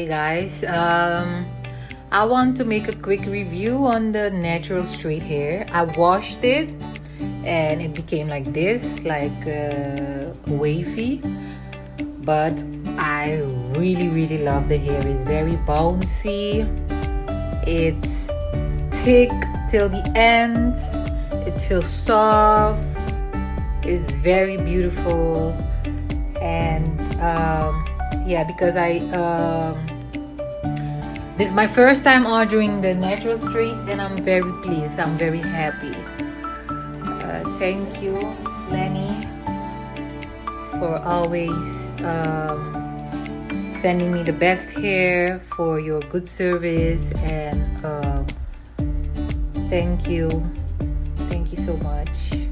Hey guys, I want to make a quick review on the natural straight hair. I washed it and it became like this, like wavy, but I really love the hair. It's very bouncy, it's thick till the ends, it feels soft, it's very beautiful. And yeah, because this is my first time ordering the natural straight, and I'm very pleased, I'm very happy. Thank you, Lani, for always sending me the best hair, for your good service, and thank you so much.